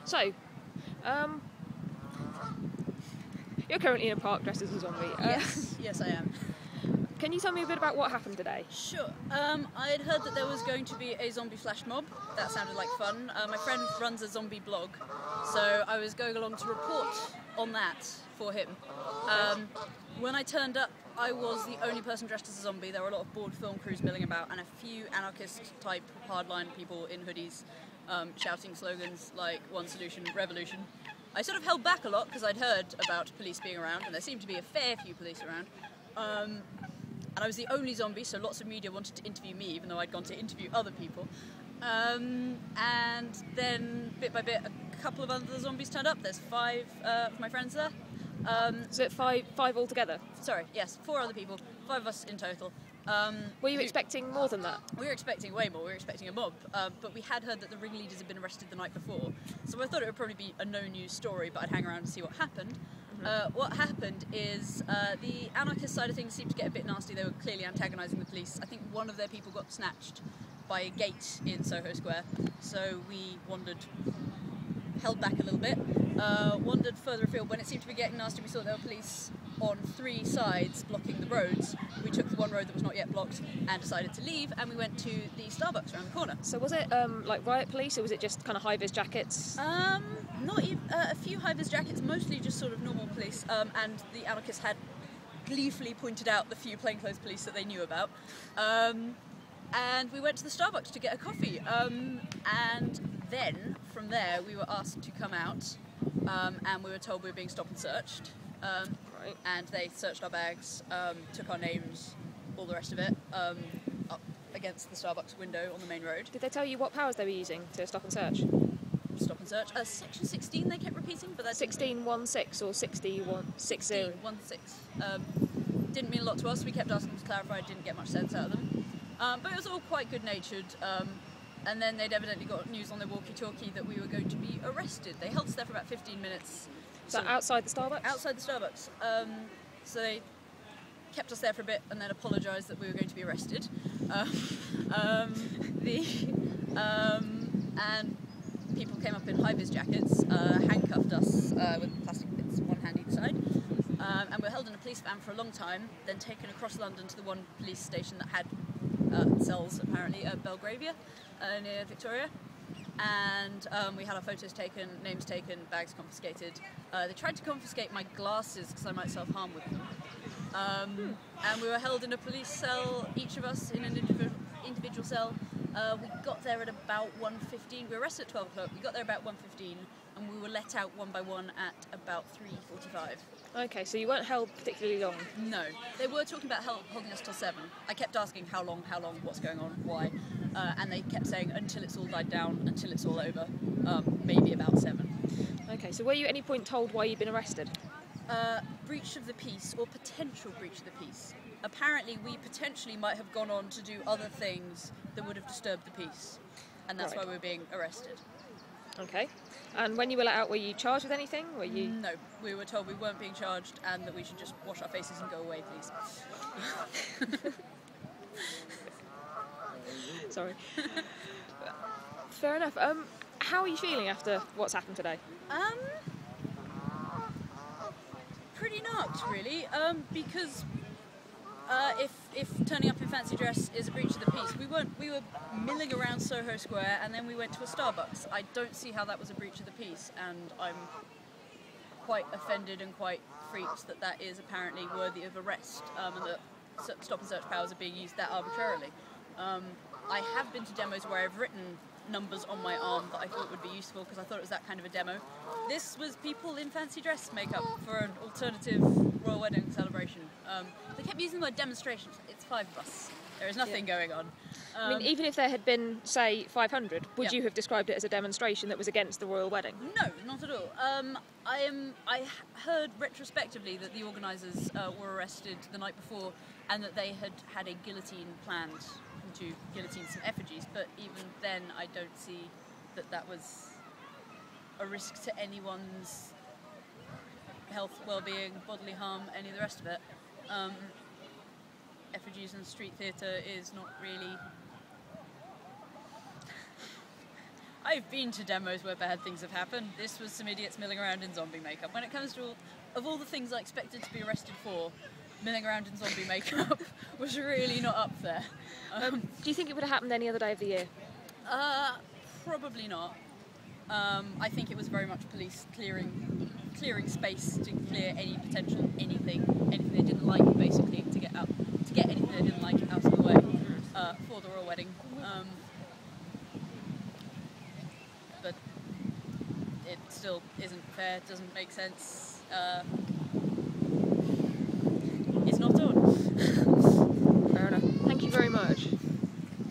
So, you're currently in a park dressed as a zombie. Yes, I am. Can you tell me a bit about what happened today? Sure. I'd heard that there was going to be a zombie flash mob. That sounded like fun. My friend runs a zombie blog, so I was going along to report on that for him. When I turned up, I was the only person dressed as a zombie. There were a lot of bored film crews milling about and a few anarchist-type hardline people in hoodies shouting slogans like "One Solution, Revolution." I sort of held back a lot because I'd heard about police being around, and there seemed to be a fair few police around. And I was the only zombie, so lots of media wanted to interview me, even though I'd gone to interview other people. And then, bit by bit, a couple of other zombies turned up. There's 5 of my friends there. So five altogether? Sorry, yes, 4 other people, 5 of us in total. Were you expecting more than that? We were expecting way more. We were expecting a mob, but we had heard that the ringleaders had been arrested the night before. So I thought it would probably be a no-news story, but I'd hang around and see what happened. What happened is the anarchist side of things seemed to get a bit nasty. They were clearly antagonising the police. I think one of their people got snatched by a gate in Soho Square, so we held back a little bit, wandered further afield. When it seemed to be getting nasty, we saw there were police on 3 sides blocking the roads. We took the one road that was not yet blocked and decided to leave, and we went to the Starbucks around the corner. So was it like riot police, or was it just kind of high-vis jackets? Not even, a few high-vis jackets, mostly just sort of normal police, and the anarchists had gleefully pointed out the few plainclothes police that they knew about. And we went to the Starbucks to get a coffee, and then from there we were asked to come out, and we were told we were being stopped and searched. Right. And they searched our bags, took our names, all the rest of it, up against the Starbucks window on the main road. Did they tell you what powers they were using to stop and search? Stop and search. Section 16 they kept repeating, but that's 1616 or 6160? 1616. Didn't mean a lot to us. We kept asking them to clarify. Didn't get much sense out of them. But it was all quite good-natured. And then they'd evidently got news on their walkie-talkie that we were going to be arrested. They held us there for about 15 minutes. So outside the Starbucks? Outside the Starbucks. So they kept us there for a bit and then apologised that we were going to be arrested. And people came up in high-vis jackets, handcuffed us with plastic bits, one hand either side, and we were held in a police van for a long time, then taken across London to the one police station that had cells, apparently, at Belgravia, near Victoria. And we had our photos taken, names taken, bags confiscated. They tried to confiscate my glasses because I might self-harm with them. And we were held in a police cell, each of us in an individual cell. We got there at about 1:15. We were arrested at 12 o'clock. We got there about 1:15, and we were let out one by one at about 3:45. Okay, so you weren't held particularly long? No. They were talking about holding us till 7. I kept asking how long, what's going on, why, and they kept saying until it's all died down, until it's all over, maybe about 7. Okay, so were you at any point told why you'd been arrested? Breach of the peace, or potential breach of the peace. Apparently we potentially might have gone on to do other things that would have disturbed the peace, and that's why we were being arrested. Okay. And when you were let out, were you charged with anything? Were you? No, we were told we weren't being charged and that we should just wash our faces and go away, please. Sorry. Fair enough. How are you feeling after what's happened today? Pretty knocked, really, because if turning up in fancy dress is a breach of the peace, we were milling around Soho Square and then we went to a Starbucks. I don't see how that was a breach of the peace, and I'm quite offended and quite freaked that is apparently worthy of arrest, and that stop and search powers are being used that arbitrarily. I have been to demos where I've written numbers on my arm that I thought would be useful because I thought it was that kind of a demo. This was people in fancy dress makeup for an alternative royal wedding celebration. They kept using the word demonstration. It's 5 of us. There is nothing going on. I mean, even if there had been, say, 500, would you have described it as a demonstration that was against the royal wedding? No, not at all. I heard retrospectively that the organisers were arrested the night before and that they had a guillotine planned to guillotine some effigies, but even then I don't see that was a risk to anyone's health, well-being, bodily harm, any of the rest of it. Effigies and street theatre is not really... I've been to demos where bad things have happened. This was some idiots milling around in zombie makeup. When it comes to of all the things I expected to be arrested for, milling around in zombie makeup was really not up there. Do you think it would have happened any other day of the year? Probably not. I think it was very much police clearing space to clear any potential anything they didn't like, basically, to get anything they didn't like out of the way for the royal wedding. But it still isn't fair. Doesn't make sense.